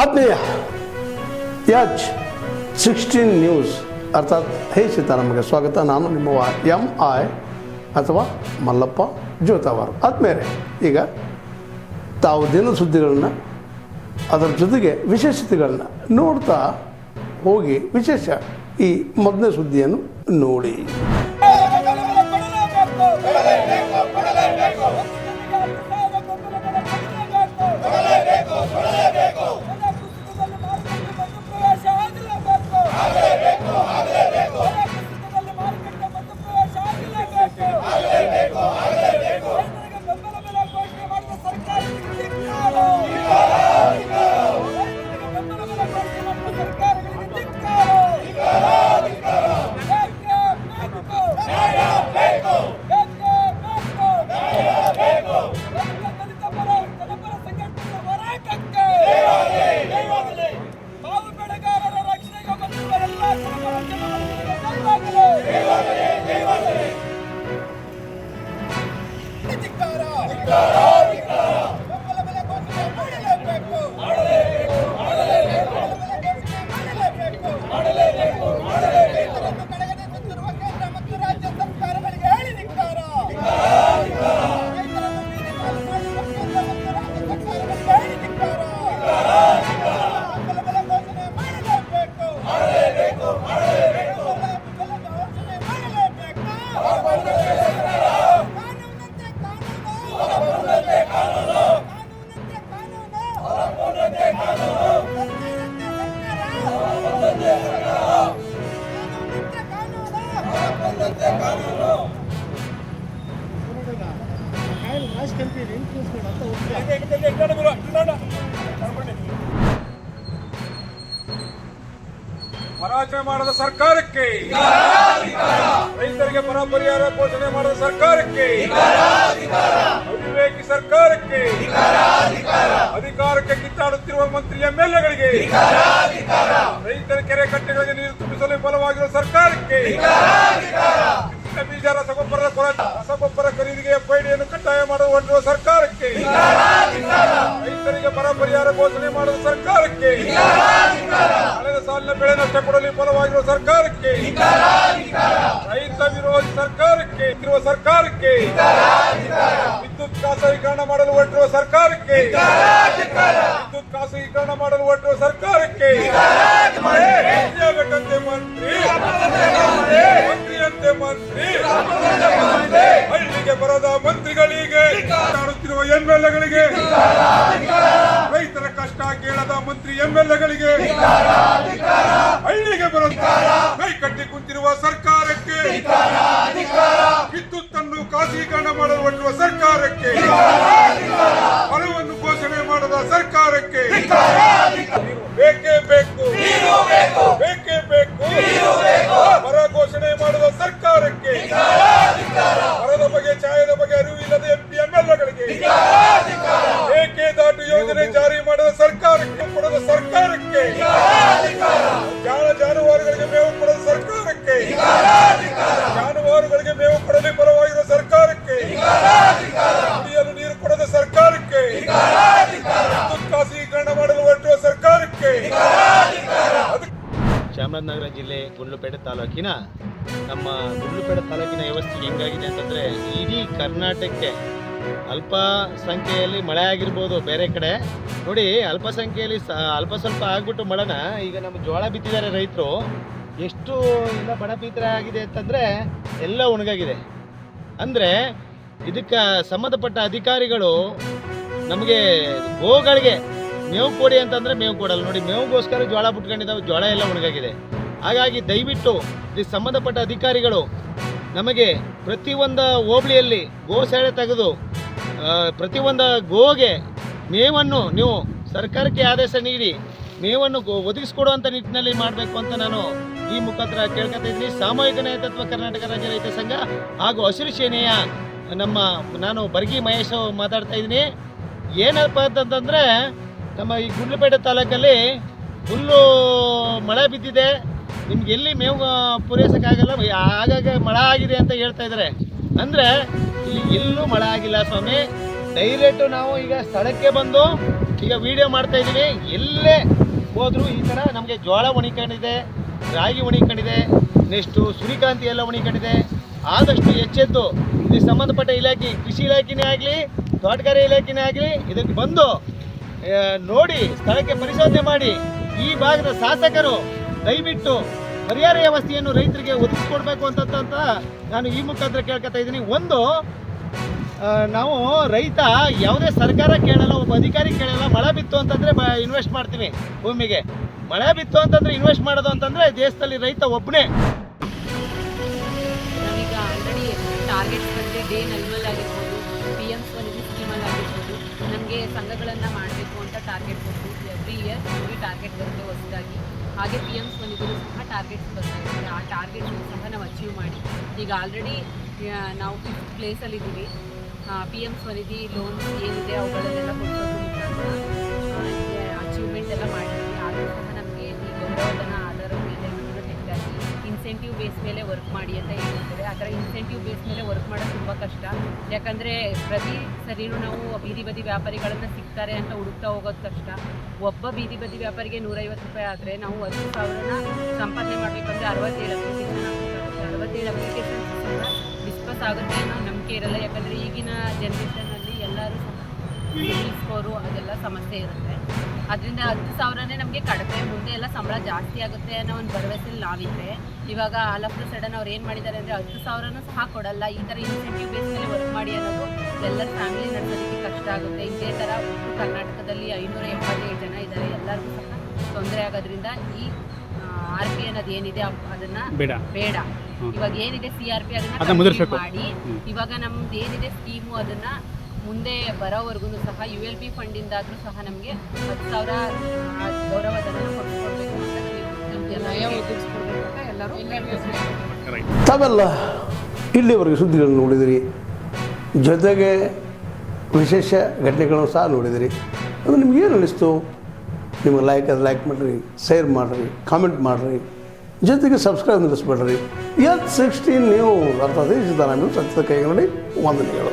ಆತ್ಮೀಯ H16 news ಅರ್ಥಾತ್ ಹೇ ಸೀತಾರಾಮಗೆ ಸ್ವಾಗತ. ನಾನು ನಿಮ್ಮ MI ಅಥವಾ ಮಲ್ಲಪ್ಪ ಜೋತಾವಾರ್. ಆದ್ಮೇಲೆ ಈಗ ತಾವು ದಿನ ಸುದ್ದಿಗಳನ್ನ ಅದರ ಜೊತೆಗೆ ವಿಶೇಷತೆಗಳನ್ನ ನೋಡ್ತಾ ಹೋಗಿ ವಿಶೇಷ ಈ ಮೊದಲನೇ ಸುದ್ದಿಯನ್ನು ನೋಡಿ. ಪರಾಜಯ ಮಾಡದ ಸರ್ಕಾರಕ್ಕೆ, ರೈತರಿಗೆ ಪರ ಪರಿಹಾರ ಘೋಷಣೆ ಮಾಡದ ಸರ್ಕಾರಕ್ಕೆ, ಅವಿವೇಕಿ ಸರ್ಕಾರಕ್ಕೆ, ಅಧಿಕಾರಕ್ಕೆ ಕಿತ್ತಾಡುತ್ತಿರುವ ಮಂತ್ರಿ MLAಗಳಿಗೆ, ರೈತರ ಕೆರೆ ಕಟ್ಟೆಗಳಿಗೆ ನೀರು ತುಂಬಿಸಲು ವಿಫಲವಾಗಿರುವ ಸರ್ಕಾರಕ್ಕೆ, ಬೀಜ ರಸಗೊಬ್ಬರ ಖರೀದಿಗೆ FIDಯನ್ನು ಕಡ್ಡಾಯ ಮಾಡಲು ಹೊರಟಿರುವ ಸರ್ಕಾರಕ್ಕೆ, ರೈತರಿಗೆ ಪರ ಪರಿಹಾರ ಘೋಷಣೆ ಮಾಡದ ಸರ್ಕಾರಕ್ಕೆ, ಕಳೆದ ಸಾಲಿನ ಬೆಳೆ ನಷ್ಟ ಕೊಡಲು ವಿಫಲವಾಗಿರುವ ಸರ್ಕಾರಕ್ಕೆ, ರೈತ ವಿರೋಧಿ ಸರ್ಕಾರಕ್ಕೆ, ವಿದ್ಯುತ್ ಖಾಸಗೀಕರಣ ಮಾಡಲು ಹೊರಟಿರುವ ಸರ್ಕಾರಕ್ಕೆ, ಸರ್ಕಾರಕ್ಕೆ ಮಂತ್ರಿ ಹಳ್ಳಿಗೆ ಬರದ ಮಂತ್ರಿಗಳಿಗೆ, ಕಾಡುತ್ತಿರುವ MLAಗಳಿಗೆ, ರೈತರ ಕಷ್ಟ ಕೇಳದ ಮಂತ್ರಿ MLAಗಳಿಗೆ, ಹಳ್ಳಿಗೆ ಬರದ ಕೈ ಕಟ್ಟಿ ಕುಂತಿರುವ ಸರ್ಕಾರಕ್ಕೆ, ವಿದ್ಯುತ್ ಅನ್ನು ಖಾಸಗೀಕರಣ ಮಾಡಲು ಹೊರಟಿರುವ ಸರ್ಕಾರಕ್ಕೆ, ಹಣವನ್ನು ಘೋಷಣೆ ಮಾಡದ ಸರ್ಕಾರಕ್ಕೆ ಬೇಕೇ ಬೇಕು, ಬರ ಘೋಷಣೆ ಮಾಡದ ಸರ್ಕಾರಕ್ಕೆ, ಬರದ ಬಗ್ಗೆ ಛಾಯದ ಬಗ್ಗೆ ಅರಿವು ಇಲ್ಲದ MLAಗಳಿಗೆ, ಮೇಕೆದಾಟು ಯೋಜನೆ ಜಾರಿ ಮಾಡದ ಸರ್ಕಾರಕ್ಕೆ, ಕೊಡದ ಸರ್ಕಾರಕ್ಕೆ, ಜಾನುವಾರುಗಳಿಗೆ ಮೇವು ಕೊಡದ ಸರ್ಕಾರಕ್ಕೆ, ಜಾನುವಾರುಗಳಿಗೆ ಮೇವು ಕೊಡಲು ವಿಫಲವಾಗಿರುವ ಸರ್ಕಾರಕ್ಕೆ, ಕುಡಿಯಲು ನೀರು ಕೊಡದ ಸರ್ಕಾರಕ್ಕೆ, ವಿದ್ಯುತ್ ಖಾಸಗೀಕರಣ ಮಾಡಲು ಹೊರಟಿರುವ ಸರ್ಕಾರಕ್ಕೆ. ಚಾಮರಾಜನಗರ ಜಿಲ್ಲೆ ಗುಂಡ್ಲುಪೇಟೆ ತಾಲೂಕಿನ ವ್ಯವಸ್ಥೆ ಹೆಂಗಾಗಿದೆ ಅಂತಂದರೆ, ಇಡೀ ಕರ್ನಾಟಕಕ್ಕೆ ಅಲ್ಪಸಂಖ್ಯೆಯಲ್ಲಿ ಮಳೆ ಆಗಿರ್ಬೋದು, ಬೇರೆ ಕಡೆ ನೋಡಿ ಅಲ್ಪಸಂಖ್ಯೆಯಲ್ಲಿ ಅಲ್ಪ ಸ್ವಲ್ಪ ಆಗ್ಬಿಟ್ಟು ಮಳೆನ ಈಗ ನಮ್ಮ ಜೋಳ ಬಿತ್ತಿದ್ದಾರೆ ರೈತರು, ಎಷ್ಟು ಇಲ್ಲ ಬಡಪೀತರ ಆಗಿದೆ ಅಂತಂದರೆ ಎಲ್ಲ ಒಣಗಾಗಿದೆ. ಅಂದರೆ ಇದಕ್ಕೆ ಸಂಬಂಧಪಟ್ಟ ಅಧಿಕಾರಿಗಳು ನಮಗೆ ಗೋಗಳಿಗೆ ಮೇವು ಕೊಡಿ ಅಂತಂದರೆ ಮೇವು ಕೊಡಲ್ಲ. ನೋಡಿ ಮೇವುಗೋಸ್ಕರ ಜೋಳ ಬಿಟ್ಕೊಂಡಿದ್ದಾವೆ, ಜೋಳ ಎಲ್ಲ ಒಣಗಾಗಿದೆ. ಹಾಗಾಗಿ ದಯವಿಟ್ಟು ಇದಕ್ಕೆ ಸಂಬಂಧಪಟ್ಟ ಅಧಿಕಾರಿಗಳು ನಮಗೆ ಪ್ರತಿಯೊಂದು ಹೋಬಳಿಯಲ್ಲಿ ಗೋಶಾಲೆ ತೆಗೆದು ಪ್ರತಿಯೊಂದು ಗೋಗೆ ಮೇವನ್ನು ನೀವು ಸರ್ಕಾರಕ್ಕೆ ಆದೇಶ ನೀಡಿ ಮೇವನ್ನು ಒದಗಿಸ್ಕೊಡುವಂಥ ನಿಟ್ಟಿನಲ್ಲಿ ಮಾಡಬೇಕು ಅಂತ ನಾನು ಈ ಮುಖಾಂತರ ಕೇಳ್ಕೊತಾ ಇದ್ದೀನಿ. ಸಾಮೂಹಿಕ ನೇತೃತ್ವ ಕರ್ನಾಟಕ ರಾಜ್ಯ ರೈತ ಸಂಘ ಹಾಗೂ ಹಸಿರು ಸೇನೆಯ ನಾನು ಬರ್ಗಿ ಮಹೇಶ್ ಮಾತಾಡ್ತಾ ಇದ್ದೀನಿ. ಏನಪ್ಪ ಅಂತಂದರೆ, ನಮ್ಮ ಈ ಗುಂಡ್ಲುಪೇಟೆ ತಾಲೂಕಲ್ಲಿ ಫುಲ್ಲು ಮಳೆ ಬಿದ್ದಿದೆ, ನಿಮ್ಗೆ ಎಲ್ಲಿ ಮೇವು ಪೂರೈಸೋಕ್ಕಾಗಲ್ಲ, ಆಗಾಗ ಮಳೆ ಆಗಿದೆ ಅಂತ ಹೇಳ್ತಾ ಇದ್ದಾರೆ. ಅಂದರೆ ಇಲ್ಲಿ ಎಲ್ಲೂ ಮಳೆ ಆಗಿಲ್ಲ ಸ್ವಾಮಿ. ಡೈರೆಕ್ಟು ನಾವು ಈಗ ಸ್ಥಳಕ್ಕೆ ಬಂದು ಈಗ ವಿಡಿಯೋ ಮಾಡ್ತಾ ಇದ್ದೀವಿ, ಎಲ್ಲೇ ಹೋದರೂ ಈ ಥರ ನಮಗೆ ಜೋಳ ಒಣಿಕೊಂಡಿದೆ, ರಾಗಿ ಒಣಿಕೊಂಡಿದೆ, ನೆಕ್ಸ್ಟು ಸೂರ್ಯಕಾಂತಿ ಎಲ್ಲ ಒಣಿಕೊಂಡಿದೆ. ಆದಷ್ಟು ಎಚ್ಚೆತ್ತು ಇದಕ್ಕೆ ಸಂಬಂಧಪಟ್ಟ ಇಲಾಖೆ, ಕೃಷಿ ಇಲಾಖೆನೇ ಆಗಲಿ, ತೋಟಗಾರಿಕೆ ಇಲಾಖೆನೇ ಆಗಲಿ, ಇದಕ್ಕೆ ಬಂದು ನೋಡಿ ಸ್ಥಳಕ್ಕೆ ಪರಿಶೋಧನೆ ಮಾಡಿ ಈ ಭಾಗದ ಶಾಸಕರು ದಯವಿಟ್ಟು ಪರಿಹಾರ ವ್ಯವಸ್ಥೆಯನ್ನು ರೈತರಿಗೆ ಒದಗಿಸ್ಕೊಡ್ಬೇಕು ಅಂತ ನಾನು ಈ ಮುಖಾಂತರ ಕೇಳ್ಕೊತಾ ಇದ್ದೀನಿ. ಒಂದು, ನಾವು ರೈತ ಯಾವುದೇ ಸರ್ಕಾರ ಕೇಳಲ್ಲ, ಒಬ್ಬ ಅಧಿಕಾರಿ ಕೇಳಲ್ಲ. ಮಳೆ ಬಿತ್ತು ಅಂತಂದರೆ ಇನ್ವೆಸ್ಟ್ ಮಾಡ್ತೀವಿ ಭೂಮಿಗೆ. ಮಳೆ ಬಿತ್ತು ಅಂತಂದರೆ ಇನ್ವೆಸ್ಟ್ ಮಾಡೋದು ಅಂತಂದರೆ ದೇಶದಲ್ಲಿ ರೈತ ಒಬ್ಬನೇ. ನಾವೀಗ ಆಲ್ರೆಡಿ ಟಾರ್ಗೆಟ್ಸ್ ಬಂದರೆ ಡೇ ನಲ್ಮಲ್ ಆಗಿರ್ಬೋದು, PM ಸ್ವನಿಧಿ ಸ್ಕೀಮಲ್ಲಿ ಆಗಿರ್ಬೋದು, ನಮಗೆ ಸಂಘಗಳನ್ನು ಮಾಡಬೇಕು ಅಂತ ಟಾರ್ಗೆಟ್ ಕೊಟ್ಟು ಎವ್ರಿ ಇಯರ್ ನಮಗೆ ಟಾರ್ಗೆಟ್ ಬರುತ್ತೆ ಹೊಸದಾಗಿ. ಹಾಗೆ PM ಸ್ವನಿಧಿಗೂ ಸಹ ಟಾರ್ಗೆಟ್ಸ್ ಬರ್ತಾ ಇದ್ದಾರೆ. ಆ ಟಾರ್ಗೆಟ್ಸ್ ಸಹ ನಾವು ಅಚೀವ್ ಮಾಡಿ ಈಗ ಆಲ್ರೆಡಿ ನಾವು 5th ಪ್ಲೇಸಲ್ಲಿದ್ದೀವಿ. PM ಸ್ವನಿಧಿ ಲೋನ್ಸ್ ಏನಿದೆ ಅವುಗಳನ್ನೆಲ್ಲ ಕೊಟ್ಟೋದ್ರ ಮುಖಾಂತರ ಅಚೀವ್ಮೆಂಟ್ ಎಲ್ಲ ಮಾಡಿದ್ದೀವಿ. ಆದರೂ ಸಹ ನಮಗೆ ಈ ಗೌರವಧನ ಆಧಾರದ ಮೇಲೆ ಹೆಚ್ಚಾಗಿ ಇನ್ಸೆಂಟಿವ್ ಬೇಸ್ ಮೇಲೆ ವರ್ಕ್ ಮಾಡಿ ಅಂತ ಹೇಳ್ತಾರೆ. ಆ ಥರ ಇನ್ಸೆಂಟಿವ್ ಬೇಸ್ ಮೇಲೆ ವರ್ಕ್ ಮಾಡೋದು ತುಂಬ ಕಷ್ಟ. ಯಾಕಂದರೆ ಪ್ರತಿ ಸರಿನೂ ನಾವು ಬೀದಿ ಬದಿ ವ್ಯಾಪಾರಿಗಳನ್ನು ಸಿಗ್ತಾರೆ ಅಂತ ಹುಡುಕ್ತಾ ಹೋಗೋದು ಕಷ್ಟ. ಒಬ್ಬ ಬೀದಿ ಬದಿ ವ್ಯಾಪಾರಿಗೆ 150 ರೂಪಾಯಿ ಆದರೆ ನಾವು 10,000ನ ಸಂಪಾದನೆ ಮಾಡಬೇಕಂದ್ರೆ 67 ಅಪ್ಲಿಕೇಶನ್ಸ್ ಡಿಸ್ಕಸ್ ಆಗುತ್ತೆ ಅನ್ನೋ ನಂಬಿಕೆ ಇರಲ್ಲ. ಯಾಕಂದರೆ ಈಗಿನ ಜನ್ರೇಷನಲ್ಲಿ ಎಲ್ಲರೂ ಸಿಬಿಲ್ ಸ್ಕೋರು ಅದೆಲ್ಲ ಸಮಸ್ಯೆ ಇರುತ್ತೆ. ಅದರಿಂದ 10,000ನೇ ನಮಗೆ ಕಡಿಮೆ, ಮುಂದೆ ಎಲ್ಲ ಸಂಬಳ ಜಾಸ್ತಿ ಆಗುತ್ತೆ ಅನ್ನೋ ಒಂದು ಭರವಸೆಯಲ್ಲಿ ನಾವಿದ್ದರೆ, ಇವಾಗ ಆಲ್ ಆಫ್ ದ ಸಡನ್ ಅವ್ರು ಏನು ಮಾಡಿದ್ದಾರೆ ಅಂದರೆ 10,000ನೂ ಸಹ ಕೊಡಲ್ಲ. ಈ ಥರ ಇನ್ಸೆಂಟಿವ್ ಬೇಸ್ ಮೇಲೆ ವರ್ಕ್ ಮಾಡಿ ಅನ್ನೋದು ಎಲ್ಲರ ಫ್ಯಾಮಿಲಿ ನಡೆಸೋದಕ್ಕೆ ಕಷ್ಟ ಆಗುತ್ತೆ. ಇದೇ ಥರ ಕರ್ನಾಟಕದಲ್ಲಿ 587 ಜನ ಇದ್ದಾರೆ. ಎಲ್ಲರಿಗೂ ಸಹ ತೊಂದರೆ ಆಗೋದ್ರಿಂದ ಈ RP ಅನ್ನೋದು ಏನಿದೆ ಅದನ್ನು ಬೇಡ. ಇವಾಗ ಏನಿದೆ CRP ಅದನ್ನು ಮಾಡಿ, ಇವಾಗ ನಮ್ದು ಏನಿದೆ ಸ್ಕೀಮು ಅದನ್ನು ಮುಂದೆ ಬರೋವರೆಗೂ ಸಹ ULP ಫಂಡಿಂದಾದರೂ ಸಹ ನಮಗೆ 10,000 ಗೌರವಧನ ಕೊಡಬೇಕು ಅಂತ ಎಲ್ಲರೂ ತಾವೆಲ್ಲ ಇಲ್ಲಿವರೆಗೆ ಸುದ್ದಿಗಳನ್ನು ನೋಡಿದಿರಿ, ಜೊತೆಗೆ ವಿಶೇಷ ಘಟನೆಗಳನ್ನು ಸಹ ನೋಡಿದಿರಿ. ಅದು ನಿಮ್ಗೇನು ಅನ್ನಿಸ್ತು? ನಿಮಗೆ ಲೈಕ್ ಮಾಡಿರಿ, ಶೇರ್ ಮಾಡಿರಿ, ಕಾಮೆಂಟ್ ಮಾಡಿರಿ, ಜೊತೆಗೆ ಸಬ್ಸ್ಕ್ರೈಬ್ ನಿಲ್ಲಿಸ್ಬೇಡ್ರಿ. H16 ನ್ಯೂಸ್ ಅರ್ಥಾತ್ ಸತ್ಯದ ಕೈಗನ್ನಡಿ ವಂದನೆಗಳು.